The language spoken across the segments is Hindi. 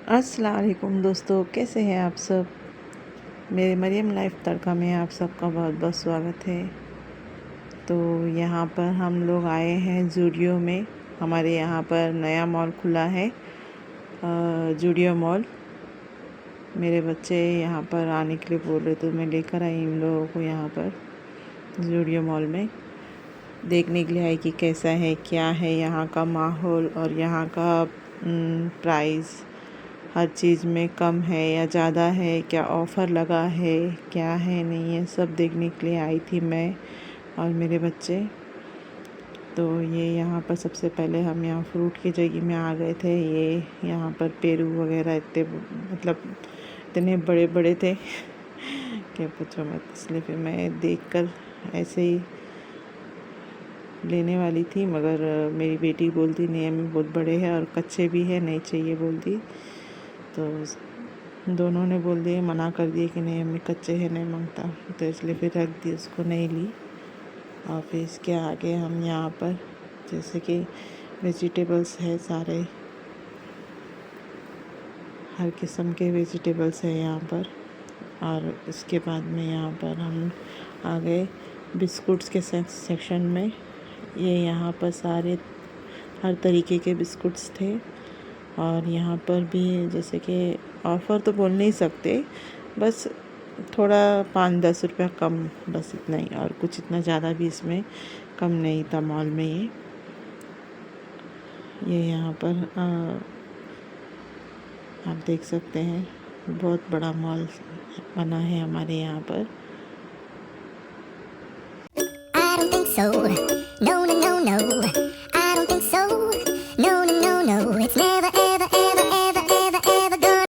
अस्सलाम वालेकुम दोस्तों, कैसे हैं आप सब। मेरे मरियम लाइफ तड़का में आप सबका बहुत बहुत स्वागत है। तो यहाँ पर हम लोग आए हैं ज़ूडियो में। हमारे यहाँ पर नया मॉल खुला है, ज़ूडियो मॉल। मेरे बच्चे यहाँ पर आने के लिए बोल रहे तो मैं लेकर आई इन लोगों को यहाँ पर ज़ूडियो मॉल में देखने के लिए आई कि कैसा है, क्या है यहाँ का माहौल और यहाँ का प्राइस, हर चीज़ में कम है या ज़्यादा है, क्या ऑफ़र लगा है, क्या है नहीं है, सब देखने के लिए आई थी मैं और मेरे बच्चे। तो ये यहाँ पर सबसे पहले हम यहाँ फ्रूट की जगह में आ गए थे। ये यहाँ पर पेरू वगैरह इतने बड़े बड़े थे क्या पूछो मत। इसलिए फिर मैं देखकर ऐसे ही लेने वाली थी, मगर मेरी बेटी बोलती नहीं अम्मी बहुत बड़े हैं और कच्चे भी है, नहीं चाहिए बोलती। तो दोनों ने बोल दिए, मना कर दिए कि नहीं अम्मी कच्चे हैं, नहीं मांगता। तो इसलिए फिर रख दी, उसको नहीं ली। और फिर इसके आगे हम यहाँ पर जैसे कि वेजिटेबल्स है, सारे हर किस्म के वेजिटेबल्स है यहाँ पर। और इसके बाद में यहाँ पर हम आ गए बिस्कुट्स के सेक्शन में। ये यहाँ पर सारे हर तरीके के बिस्कुट्स थे और यहाँ पर भी जैसे कि ऑफ़र तो बोल नहीं सकते, बस थोड़ा 5-10 रुपया कम, बस इतना ही, और कुछ इतना ज़्यादा भी इसमें कम नहीं था मॉल में। ये यहाँ पर आप देख सकते हैं, बहुत बड़ा मॉल बना है हमारे यहाँ पर। I don't think so. No, no, no, no. I don't think so. No, no, no, no. It's never, ever, ever, ever, ever, ever gonna.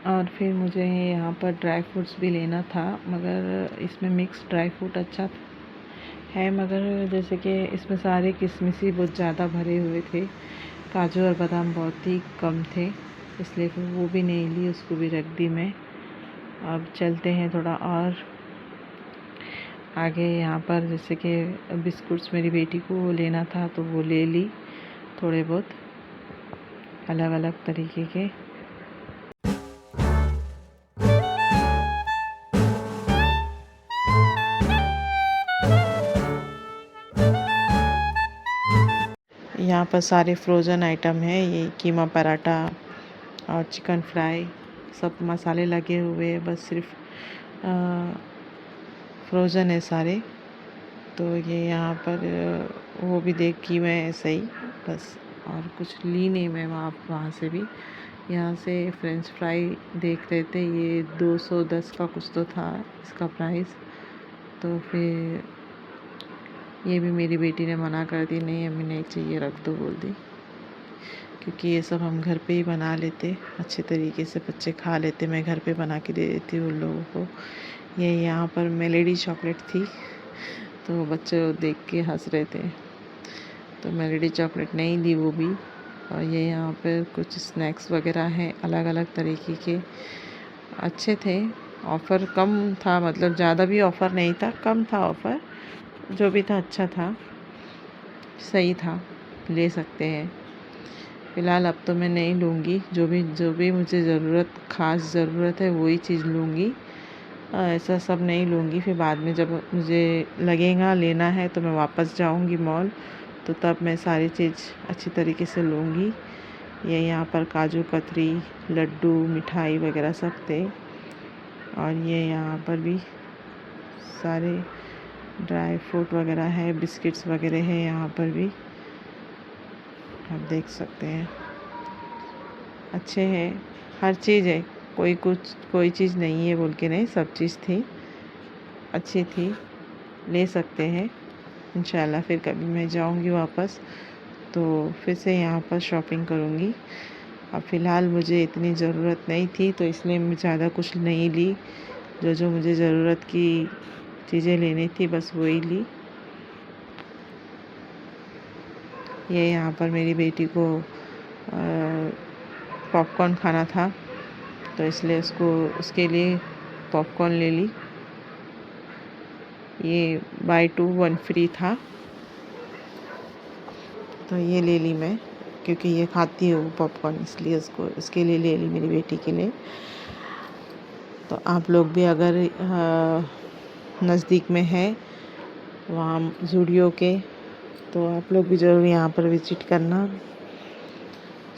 और फिर मुझे यहाँ पर ड्राई फ्रूट्स भी लेना था, मगर इसमें मिक्स ड्राई फ्रूट अच्छा है, मगर जैसे कि इसमें सारे किशमिश बहुत ज़्यादा भरे हुए थे, काजू और बादाम बहुत ही कम थे, इसलिए फिर वो भी नहीं ली, उसको भी रख दी मैं। अब चलते हैं थोड़ा और आगे। यहाँ पर जैसे कि बिस्कुट्स मेरी बेटी को लेना था तो वो ले ली, थोड़े बहुत अलग अलग तरीके के। यहाँ पर सारे फ्रोज़न आइटम है, ये कीमा पराठा और चिकन फ्राई, सब मसाले लगे हुए हैं, बस सिर्फ फ्रोज़न है सारे। तो ये यहाँ पर वो भी देख की मैं ऐसे ही बस, और कुछ ली नहीं मैं वहाँ से भी। यहाँ से फ्रेंच फ्राई देख रहे थे, ये 210 का कुछ तो था इसका प्राइस। तो फिर ये भी मेरी बेटी ने मना कर दी, नहीं अम्मी नहीं चाहिए, रख दो बोल दी, क्योंकि ये सब हम घर पे ही बना लेते अच्छे तरीके से, बच्चे खा लेते, मैं घर पे बना के दे देती हूँ उन लोगों को। ये यहाँ पर मेलेडी चॉकलेट थी, तो बच्चे देख के हंस रहे थे, तो मेलेडी चॉकलेट नहीं ली वो भी। और ये यहाँ पर कुछ स्नैक्स वगैरह हैं अलग अलग तरीके के, अच्छे थे, ऑफ़र कम था, मतलब ज़्यादा भी ऑफ़र नहीं था, कम था ऑफ़र, जो भी था अच्छा था, सही था, ले सकते हैं। फ़िलहाल अब तो मैं नहीं लूँगी, जो भी मुझे ख़ास ज़रूरत है वही चीज़ लूँगी, ऐसा सब नहीं लूँगी। फिर बाद में जब मुझे लगेगा लेना है तो मैं वापस जाऊँगी मॉल, तो तब मैं सारी चीज़ अच्छी तरीके से लूँगी। ये यहाँ पर काजू कतरी, लड्डू, मिठाई वगैरह सब थे। और ये यहाँ पर भी सारे ड्राई फ्रूट वगैरह है, बिस्किट्स वगैरह है, यहाँ पर भी आप देख सकते हैं, अच्छे हैं, हर चीज़ है, कोई चीज़ नहीं है बोल के नहीं, सब चीज़ थी, अच्छी थी, ले सकते हैं। इंशाल्लाह फिर कभी मैं जाऊंगी वापस तो फिर से यहाँ पर शॉपिंग करूँगी। अब फ़िलहाल मुझे इतनी ज़रूरत नहीं थी, तो इसलिए मैं ज़्यादा कुछ नहीं ली, जो मुझे ज़रूरत की चीज़ें लेनी थी बस वही ली। ये यहाँ पर मेरी बेटी को पॉपकॉर्न खाना था, तो इसलिए उसके लिए पॉपकॉर्न ले ली। ये बाय 2 1 फ्री था, तो ये ले ली मैं। क्योंकि ये खाती है वो पॉपकॉर्न, इसलिए उसके लिए ले ली, मेरी बेटी के लिए। तो आप लोग भी अगर नज़दीक में है वहाँ ज़ूडियो के, तो आप लोग भी ज़रूर यहाँ पर विज़िट करना।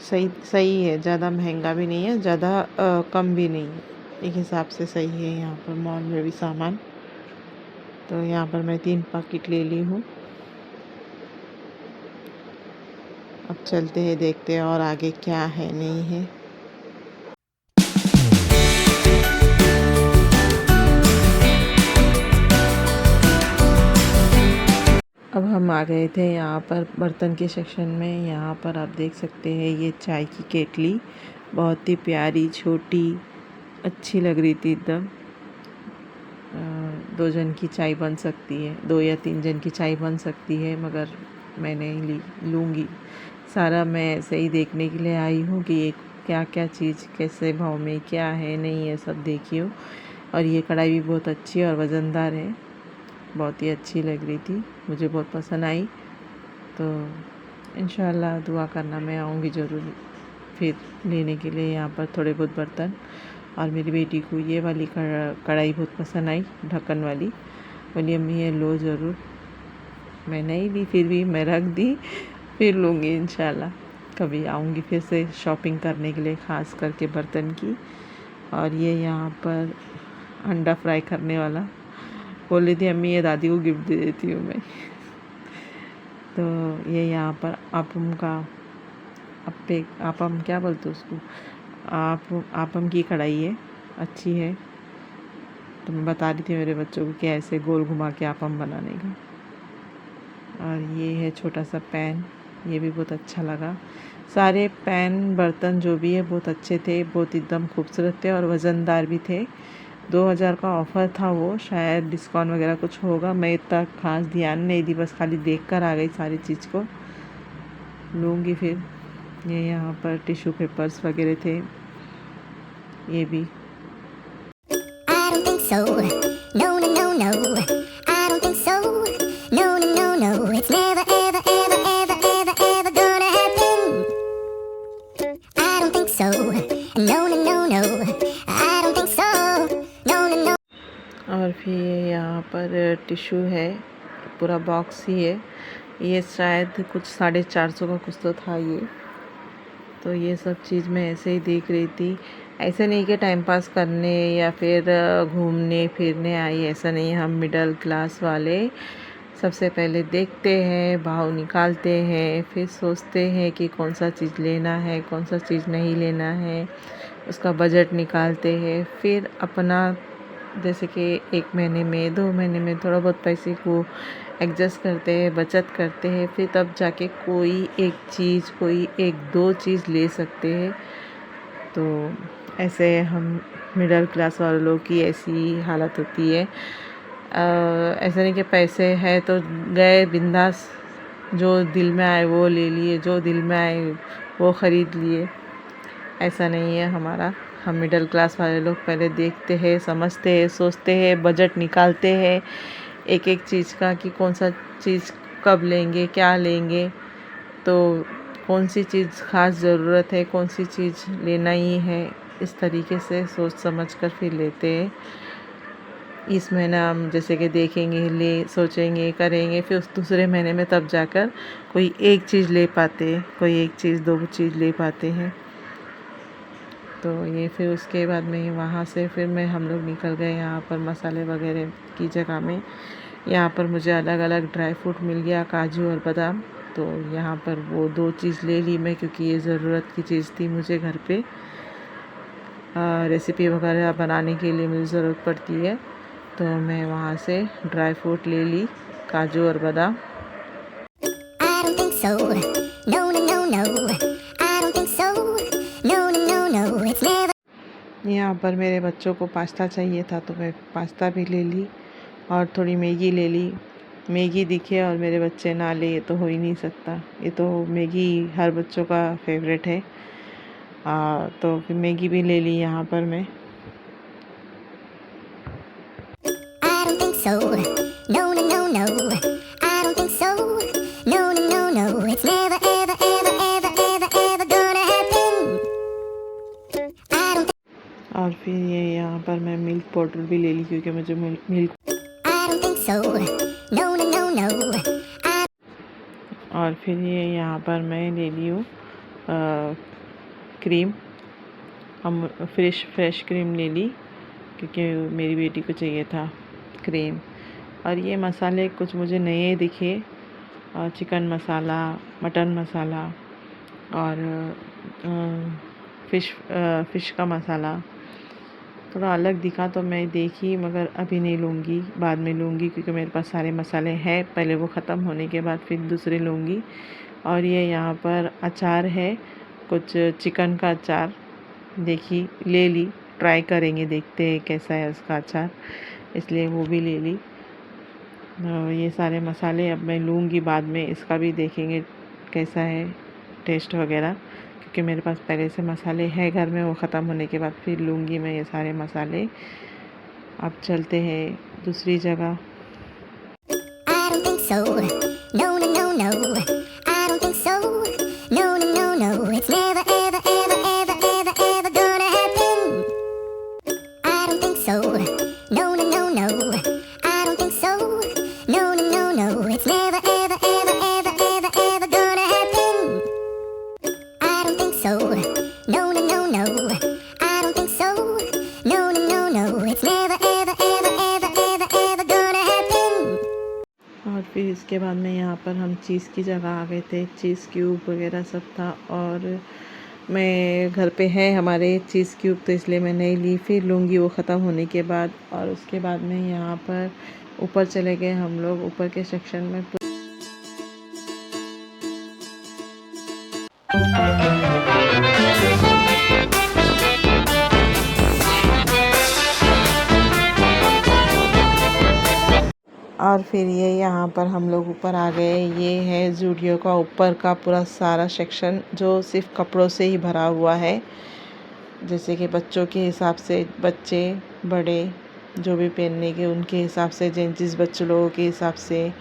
सही है, ज़्यादा महंगा भी नहीं है, ज़्यादा कम भी नहीं है, एक हिसाब से सही है यहाँ पर मॉल में भी सामान। तो यहाँ पर मैं 3 पैकेट ले ली हूँ। अब चलते हैं, देखते हैं और आगे क्या है नहीं है। अब हम आ गए थे यहाँ पर बर्तन के सेक्शन में। यहाँ पर आप देख सकते हैं ये चाय की केटली, बहुत ही प्यारी, छोटी, अच्छी लग रही थी एकदम। 2 जन की चाय बन सकती है, 2 या 3 जन की चाय बन सकती है, मगर मैं नहीं लूँगी। सारा मैं ऐसे ही देखने के लिए आई हूँ कि ये क्या क्या चीज़ कैसे भाव में क्या है नहीं है, सब देखियो। और ये कढ़ाई भी बहुत अच्छी है और वज़नदार है, बहुत ही अच्छी लग रही थी, मुझे बहुत पसंद आई। तो इंशाल्लाह दुआ करना, मैं आऊँगी ज़रूर फिर लेने के लिए यहाँ पर थोड़े बहुत बर्तन। और मेरी बेटी को ये वाली कढ़ाई बहुत पसंद आई, ढक्कन वाली, बोली अम्मी ये लो ज़रूर। मैं नहीं ली, फिर भी मैं रख दी, फिर लूँगी इंशाल्लाह। कभी आऊँगी फिर से शॉपिंग करने के लिए, ख़ास करके बर्तन की। और ये यहाँ पर अंडा फ्राई करने वाला, बोल रही थी अम्मी ये दादी को गिफ्ट दे देती हूँ मैं। तो ये यहाँ पर आपम का आपम क्या बोलते उसको, आपम की कढ़ाई है, अच्छी है। तो मैं बता रही थी मेरे बच्चों को कि ऐसे गोल घुमा के आपम बनाने का। और ये है छोटा सा पैन, ये भी बहुत अच्छा लगा। सारे पैन बर्तन जो भी है बहुत अच्छे थे, बहुत एकदम खूबसूरत थे और वज़नदार भी थे। 2000 का ऑफ़र था, वो शायद डिस्काउंट वगैरह कुछ होगा, मैं इतना ख़ास ध्यान नहीं दी, बस खाली देख कर आ गई सारी चीज़ को। लूँगी फिर। ये यहाँ पर टिश्यू पेपर्स वगैरह थे, ये भी। I don't think so. No, no, no, no. I don't think so. No, no, no, no. It's never, ever, ever, ever, ever, ever gonna happen. I don't think so. No, no, no, no. I don't think so. No, no, no. और फिर यहाँ पर टिश्यू है, पूरा बॉक्स ही है। ये शायद कुछ 450 का कुछ तो था ये। तो ये सब चीज़ मैं ऐसे ही देख रही थी, ऐसे नहीं कि टाइम पास करने या फिर घूमने फिरने आई, ऐसा नहीं। हम मिडिल क्लास वाले सबसे पहले देखते हैं, भाव निकालते हैं, फिर सोचते हैं कि कौन सा चीज़ लेना है, कौन सा चीज़ नहीं लेना है, उसका बजट निकालते हैं। फिर अपना जैसे कि 1 महीने में 2 महीने में थोड़ा बहुत पैसे को एडजस्ट करते हैं, बचत करते हैं, फिर तब जाके कोई एक चीज़, कोई 1-2 चीज़ ले सकते हैं। तो ऐसे हम मिडिल क्लास वाले लोग की ऐसी हालत होती है। ऐसा नहीं कि पैसे है तो गए बिंदास, जो दिल में आए वो ले लिए, जो दिल में आए वो ख़रीद लिए, ऐसा नहीं है हमारा। हम मिडिल क्लास वाले लोग पहले देखते हैं, समझते हैं, सोचते हैं, बजट निकालते हैं एक एक चीज़ का कि कौन सा चीज़ कब लेंगे, क्या लेंगे, तो कौन सी चीज़ ख़ास ज़रूरत है, कौन सी चीज़ लेना ही है, इस तरीके से सोच समझ कर फिर लेते हैं। इस महीना हम जैसे कि देखेंगे, सोचेंगे, करेंगे, फिर उस दूसरे महीने में तब जाकर कोई एक चीज़ ले पाते हैं, कोई एक चीज़ 2 चीज़ ले पाते हैं। तो ये फिर उसके बाद में वहाँ से फिर हम लोग निकल गए यहाँ पर मसाले वगैरह की जगह में। यहाँ पर मुझे अलग अलग ड्राई फ्रूट मिल गया, काजू और बादाम। तो यहाँ पर वो 2 चीज़ ले ली मैं, क्योंकि ये ज़रूरत की चीज़ थी मुझे घर पे। रेसिपी वगैरह बनाने के लिए मुझे ज़रूरत पड़ती है, तो मैं वहाँ से ड्राई फ्रूट ले ली, काजू और बादाम। I don't think so. No, no, no, no. I don't think so. No, no, no, no. It's never. यहाँ पर मेरे बच्चों को पास्ता चाहिए था, तो मैं पास्ता भी ले ली और थोड़ी मैगी ले ली। मैगी दिखे और मेरे बच्चे ना ले, ये तो हो ही नहीं सकता। ये तो मैगी हर बच्चों का फेवरेट है। तो फिर मैगी भी ले ली यहाँ पर मैं। I don't think so. No, no, no, no. I don't think so. No, no, no, no. It's never, ever, ever, ever, ever. और फिर ये यहाँ पर मैं मिल्क पाउडर भी ले ली क्योंकि मुझे milk I don't think so. No, no, no, no. और फिर ये यहाँ पर मैं ले ली हूँ क्रीम। हम फ्रेश क्रीम ले ली क्योंकि मेरी बेटी को चाहिए था क्रीम। और ये मसाले कुछ मुझे नए दिखे, चिकन मसाला, मटन मसाला और फ़िश का मसाला थोड़ा अलग दिखा तो मैं देखी, मगर अभी नहीं लूँगी, बाद में लूँगी क्योंकि मेरे पास सारे मसाले हैं। पहले वो ख़त्म होने के बाद फिर दूसरे लूँगी। और ये यहाँ पर अचार है, कुछ चिकन का अचार देखी ले ली, ट्राई करेंगे, देखते हैं कैसा है उसका अचार, इसलिए वो भी ले ली। ये सारे मसाले अब मैं लूँगी बाद में, इसका भी देखेंगे कैसा है टेस्ट वगैरह, क्योंकि मेरे पास पहले से मसाले हैं घर में, वो ख़त्म होने के बाद फिर लूँगी मैं ये सारे मसाले। अब चलते हैं दूसरी जगह। I don't think so. No, no, no, no. I don't think so. No, no, no, no. It's never, ever, ever, ever, ever, ever gonna happen. I don't think so. No, no, no, no. I don't think so. No, no, no, no. It's never, ever, ever, ever, ever, ever gonna happen. I don't think so. No, no, no, no. I don't think so. No, no, no, no. It's never, ever, ever, ever, ever, ever gonna happen. और फिर इसके बाद में यहाँ पर हम चीज़ की जगह आ गए थे, चीज़ क्यूब वगैरह सब था। और मैं घर पे है हमारे चीज़ क्यूब, तो इसलिए मैं नहीं ली, फिर लूँगी वो ख़त्म होने के बाद। और उसके बाद में यहाँ पर ऊपर चले गए हम लोग, ऊपर के सेक्शन में। और फिर ये यहाँ पर हम लोग ऊपर आ गए। ये है ज़ूडियो का ऊपर का पूरा सारा सेक्शन, जो सिर्फ कपड़ों से ही भरा हुआ है, जैसे कि बच्चों के हिसाब से, बच्चे बड़े जो भी पहनने के उनके हिसाब से, जेंट्स बच्चे लोगों के हिसाब से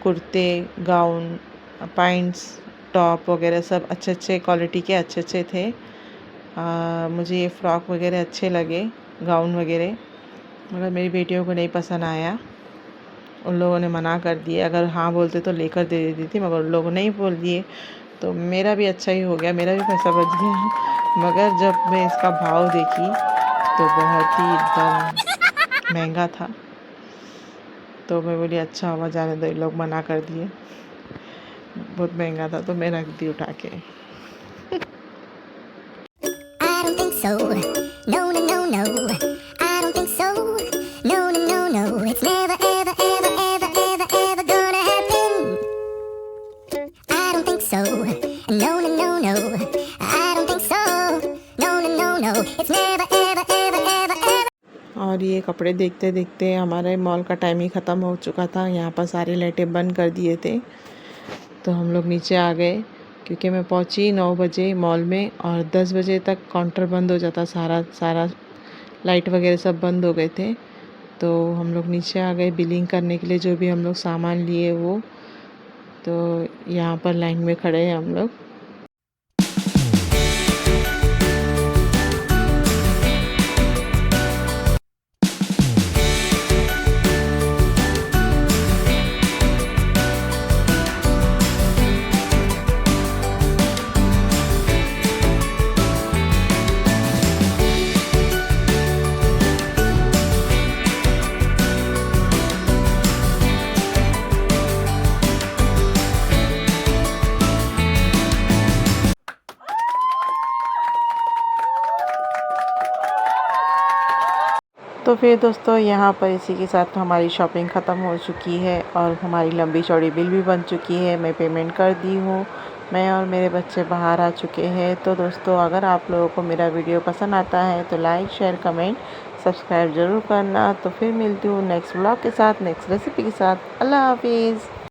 कुर्ते, गाउन, पैंट्स, टॉप वगैरह सब अच्छे अच्छे क्वालिटी के अच्छे थे। मुझे ये फ्रॉक वगैरह अच्छे लगे, गाउन वगैरह, मगर मेरी बेटियों को नहीं पसंद आया। उन लोगों ने मना कर दिए, अगर हाँ बोलते तो लेकर दे देती थी, मगर उन लोगों ने नहीं बोल दिए, तो मेरा भी अच्छा ही हो गया, मेरा भी पैसा बच गया। मगर जब मैं इसका भाव देखी तो बहुत ही एकदम महंगा था, तो मैं बोली अच्छा हुआ जाने दो, लोग मना कर दिए, बहुत महंगा था, तो मैं रख दी उठा के। I don't think so. No, no, no, no. I don't think so. No, no, no, no. It's never, ever, ever, ever, ever, ever gonna happen. I don't think so. No, no, no, no. I don't think so. No, no, no, no. It's never, ever, ever, ever, ever. और ये कपड़े देखते देखते हमारे मॉल का टाइम ही ख़त्म हो चुका था। यहाँ पर सारी लाइटें बंद कर दिए थे, तो हम लोग नीचे आ गए, क्योंकि मैं पहुँची 9 बजे मॉल में, और 10 बजे तक काउंटर बंद हो जाता, सारा लाइट वगैरह सब बंद हो गए थे। तो हम लोग नीचे आ गए बिलिंग करने के लिए, जो भी हम लोग सामान लिए वो। तो यहाँ पर लाइन में खड़े हैं हम लोग। तो फिर दोस्तों यहाँ पर इसी के साथ हमारी शॉपिंग ख़त्म हो चुकी है, और हमारी लंबी चौड़ी बिल भी बन चुकी है। मैं पेमेंट कर दी हूँ, मैं और मेरे बच्चे बाहर आ चुके हैं। तो दोस्तों अगर आप लोगों को मेरा वीडियो पसंद आता है तो लाइक, शेयर, कमेंट, सब्सक्राइब ज़रूर करना। तो फिर मिलती हूँ नेक्स्ट व्लॉग के साथ, नेक्स्ट रेसिपी के साथ। अल्लाह हाफिज़।